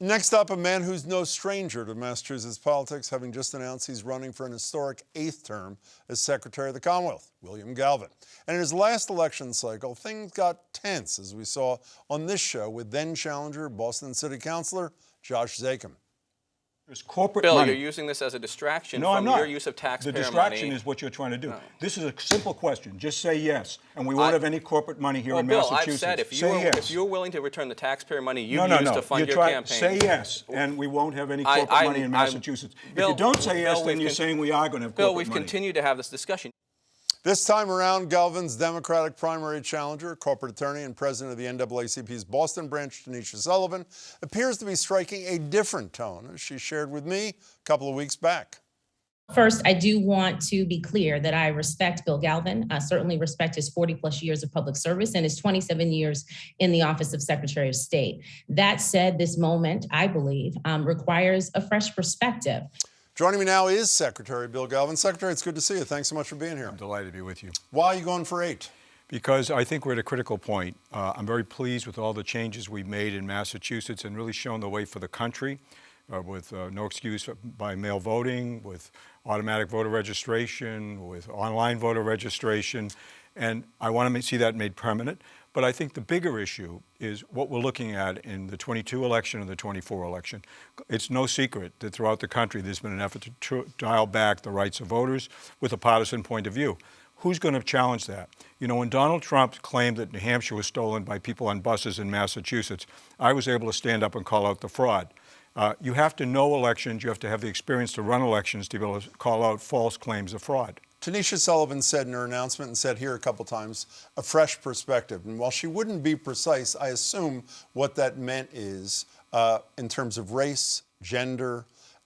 Next up, a man who's no stranger to Massachusetts politics, having just announced he's running for an historic 8th term as Secretary of the Commonwealth, William Galvin. And in his last election cycle, things got tense, as we saw on this show with then-challenger Boston City Councilor Josh Zakim. There's corporate Bill, money. you're using this as a distraction No, from I'm not. your use of taxpayer money. The distraction is what you're trying to do. No. This is a simple question. Just say yes, and we won't have any corporate money here in Bill, Massachusetts. I've said if you're willing to return the taxpayer money you used to fund your campaign. Say yes, and we won't have any corporate money in Massachusetts. Bill, if you don't say yes, Bill, then you're saying we are going to have corporate money. Bill, we've continued to have this discussion. This time around, Galvin's Democratic primary challenger, corporate attorney and president of the NAACP's Boston branch, Tanisha Sullivan, appears to be striking a different tone, as she shared with me a couple of weeks back. First, I do want to be clear that I respect Bill Galvin. I certainly respect his 40-plus years of public service and his 27 years in the office of Secretary of State. That said, this moment, I believe, requires a fresh perspective. Joining me now is Secretary Bill Galvin. Secretary, it's good to see you. Thanks so much for being here. I'm delighted to be with you. Why are you going for 8? Because I think we're at a critical point. I'm very pleased with all the changes we've made in Massachusetts and really shown the way for the country with no excuse by mail voting, with automatic voter registration, with online voter registration. And I want to see that made permanent. But I think the bigger issue is what we're looking at in the 22 election and the 24 election. It's no secret that throughout the country there's been an effort to dial back the rights of voters with a partisan point of view. Who's going to challenge that? You know, when Donald Trump claimed that New Hampshire was stolen by people on buses in Massachusetts, I was able to stand up and call out the fraud. You have to know elections. You have to have the experience to run elections to be able to call out false claims of fraud. Tanisha Sullivan said in her announcement, and said here a couple times, a fresh perspective. And while she wouldn't be precise, I assume what that meant is in terms of race, gender,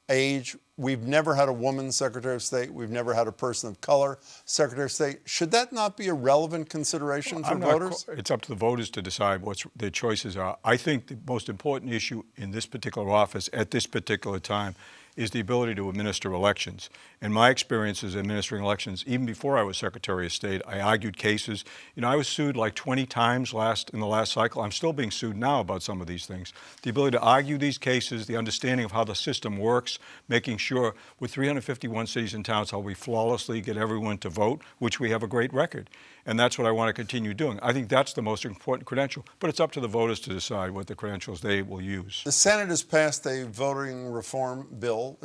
age. We've never had a woman Secretary of State. We've never had a person of color Secretary of State. Should that not be a relevant consideration for voters? It's up to the voters to decide what their choices are. I think the most important issue in this particular office at this particular time is the ability to administer elections. And my experience is administering elections, even before I was Secretary of State, I argued cases. You know, I was sued like 20 times in the last cycle. I'm still being sued now about some of these things. The ability to argue these cases, the understanding of how the system works, making sure with 351 cities and towns how we flawlessly get everyone to vote, which we have a great record. And that's what I want to continue doing. I think that's the most important credential, but it's up to the voters to decide what the credentials they will use. The Senate has passed a voting reform bill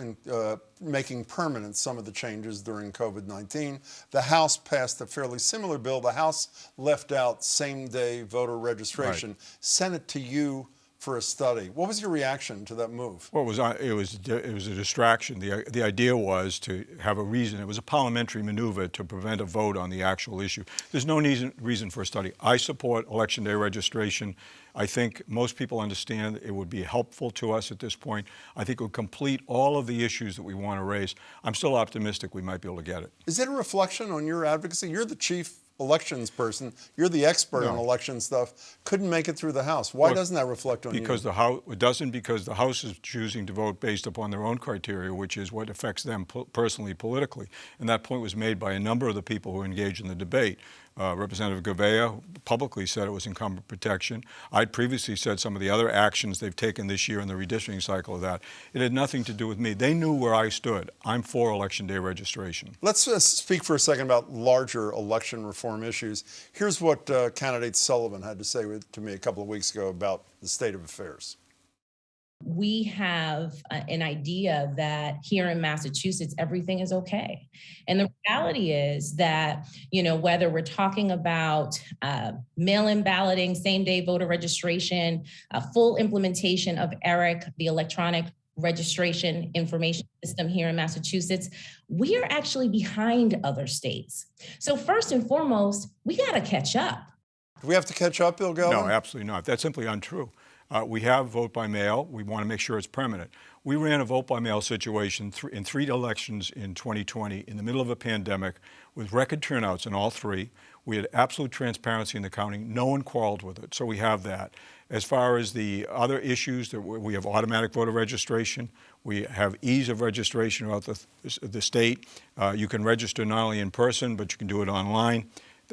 making permanent some of the changes during COVID-19. The House passed a fairly similar bill. The House left out same-day voter registration. Right. Sent it to you for a study. What was your reaction to that move? Well, it was a distraction. The idea was to have a reason. It was a parliamentary maneuver to prevent a vote on the actual issue. There's no reason for a study. I support Election Day registration. I think most people understand it would be helpful to us at this point. I think it would complete all of the issues that we want to raise. I'm still optimistic we might be able to get it. Is it a reflection on your advocacy? You're the chief elections person. You're the expert on election stuff. Couldn't make it through the House. Why doesn't that reflect on you? It doesn't, because the House is choosing to vote based upon their own criteria, which is what affects them personally, politically. And that point was made by a number of the people who engaged in the debate. Representative Gouveia publicly said it was incumbent protection. I'd previously said some of the other actions they've taken this year in the redistricting cycle of that. It had nothing to do with me. They knew where I stood. I'm for Election Day registration. Let's speak for a second about larger election reform issues. Here's what candidate Sullivan had to say to me a couple of weeks ago about the state of affairs. We have an idea that here in Massachusetts, everything is okay. And the reality is that, you know, whether we're talking about mail-in balloting, same-day voter registration, full implementation of ERIC, the electronic registration information system here in Massachusetts, we are actually behind other states. So first and foremost, we got to catch up. Do we have to catch up, Bill Galvin? No, absolutely not. That's simply untrue. We have vote by mail. We want to make sure it's permanent. We ran a vote by mail situation in 3 elections in 2020 in the middle of a pandemic with record turnouts in all 3. We had absolute transparency in the counting. No one quarreled with it, so we have that. As far as the other issues, we have automatic voter registration. We have ease of registration throughout the state. You can register not only in person, but you can do it online.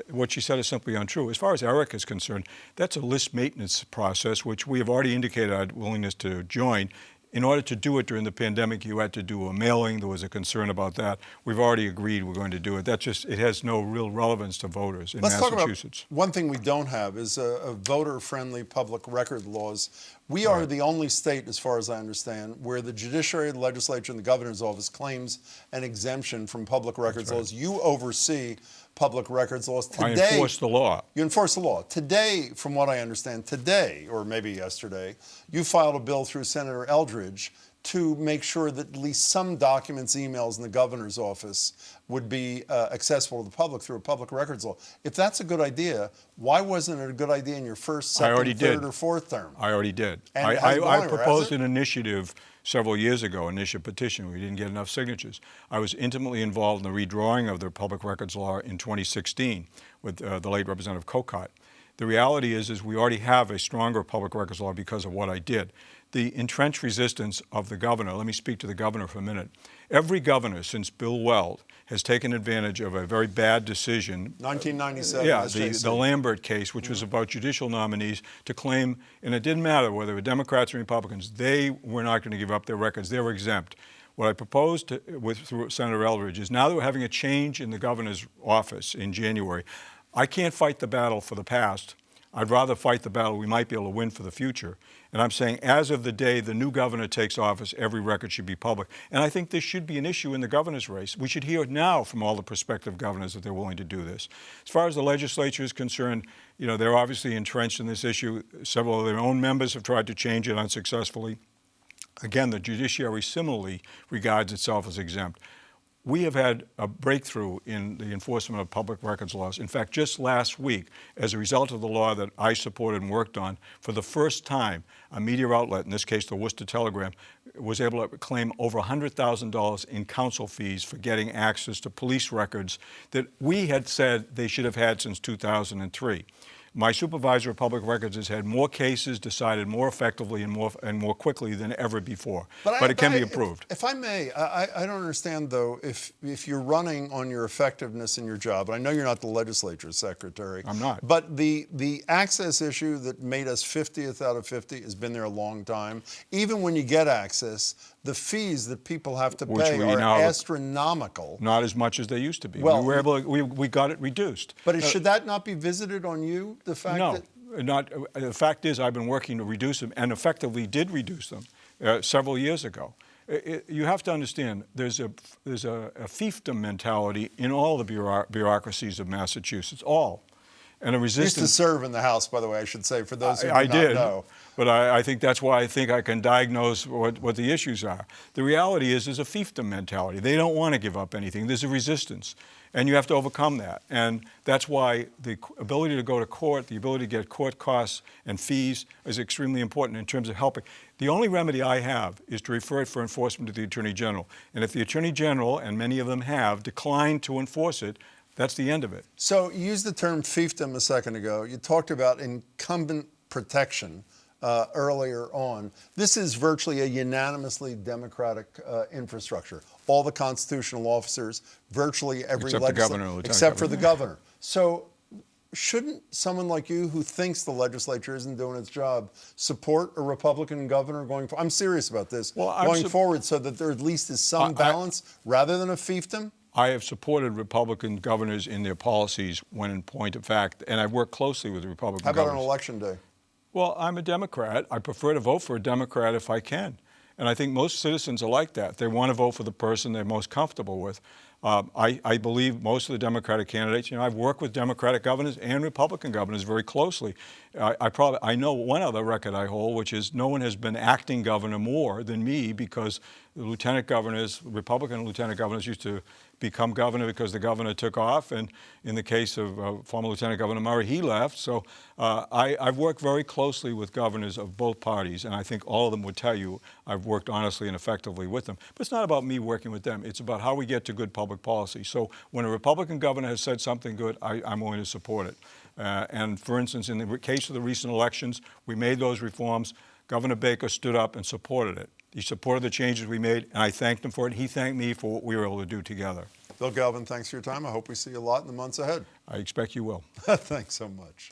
what she said is simply untrue. As far as Eric is concerned, that's a list maintenance process, which we have already indicated our willingness to join. In order to do it during the pandemic, you had to do a mailing. There was a concern about that. We've already agreed we're going to do it. It has no real relevance to voters in Massachusetts. Talk about one thing we don't have is a voter-friendly public record laws. We are the only state, as far as I understand, where the judiciary, the legislature, and the governor's office claims an exemption from public records laws. You oversee public records laws. Today, I enforce the law. You enforce the law. Today, from what I understand, today, or maybe yesterday, you filed a bill through Senator Eldridge to make sure that at least some documents, emails in the governor's office would be accessible to the public through a public records law. If that's a good idea, why wasn't it a good idea in your first, second, third, or fourth term? I already did. And I proposed an initiative several years ago, an initiative petition. We didn't get enough signatures. I was intimately involved in the redrawing of the public records law in 2016 with the late Representative Kokot. The reality is we already have a stronger public records law because of what I did. The entrenched resistance of the governor, let me speak to the governor for a minute. Every governor since Bill Weld has taken advantage of a very bad decision. 1997. Yeah, the Lambert case, which was about judicial nominees, to claim, and it didn't matter whether they were Democrats or Republicans, they were not going to give up their records. They were exempt. What I proposed through Senator Eldridge is now that we're having a change in the governor's office in January, I can't fight the battle for the past. I'd rather fight the battle we might be able to win for the future. And I'm saying as of the day the new governor takes office, every record should be public. And I think this should be an issue in the governor's race. We should hear now from all the prospective governors that they're willing to do this. As far as the legislature is concerned, you know, they're obviously entrenched in this issue. Several of their own members have tried to change it unsuccessfully. Again, the judiciary similarly regards itself as exempt. We have had a breakthrough in the enforcement of public records laws. In fact, just last week, as a result of the law that I supported and worked on, for the first time, a media outlet, in this case the Worcester Telegram, was able to claim over $100,000 in counsel fees for getting access to police records that we had said they should have had since 2003. My supervisor of public records has had more cases decided more effectively and more quickly than ever before. But it can be improved. If I may, I don't understand, though, if you're running on your effectiveness in your job, and I know you're not the legislature secretary. I'm not. But the access issue that made us 50th out of 50 has been there a long time. Even when you get access, the fees that people have to pay are astronomical. Not as much as they used to be. Well, we got it reduced. But should that not be visited on you? The fact the fact is I've been working to reduce them and effectively did reduce them several years ago. You have to understand there's a fiefdom mentality in all the bureaucracies of Massachusetts, all. And a resistance. You used to serve in the House, by the way, I should say, for those who do not know. But I think that's why I think I can diagnose what the issues are. The reality is there's a fiefdom mentality. They don't want to give up anything. There's a resistance. And you have to overcome that. And that's why the ability to go to court, the ability to get court costs and fees is extremely important in terms of helping. The only remedy I have is to refer it for enforcement to the Attorney General. And if the Attorney General, and many of them have, declined to enforce it, that's the end of it. So you used the term fiefdom a second ago. You talked about incumbent protection earlier on. This is virtually a unanimously Democratic infrastructure. All the constitutional officers, virtually every legislator, except for the governor. So shouldn't someone like you who thinks the legislature isn't doing its job support a Republican governor going forward? I'm serious about this. Going forward so that there at least is some balance rather than a fiefdom? I have supported Republican governors in their policies when in point of fact, and I've worked closely with the Republican governors. How about on election day? Well, I'm a Democrat. I prefer to vote for a Democrat if I can. And I think most citizens are like that. They want to vote for the person they're most comfortable with. I believe most of the Democratic candidates, I've worked with Democratic governors and Republican governors very closely. I know one other record I hold, which is no one has been acting governor more than me because the lieutenant governors, Republican lieutenant governors used to become governor because the governor took off. And in the case of former Lieutenant Governor Murray, he left. So I've worked very closely with governors of both parties, and I think all of them would tell you I've worked honestly and effectively with them. But it's not about me working with them. It's about how we get to good public policy. So when a Republican governor has said something good, I'm willing to support it. And for instance, in the case of the recent elections, we made those reforms. Governor Baker stood up and supported it. He supported the changes we made, and I thanked him for it. He thanked me for what we were able to do together. Bill Galvin, thanks for your time. I hope we see you a lot in the months ahead. I expect you will. Thanks so much.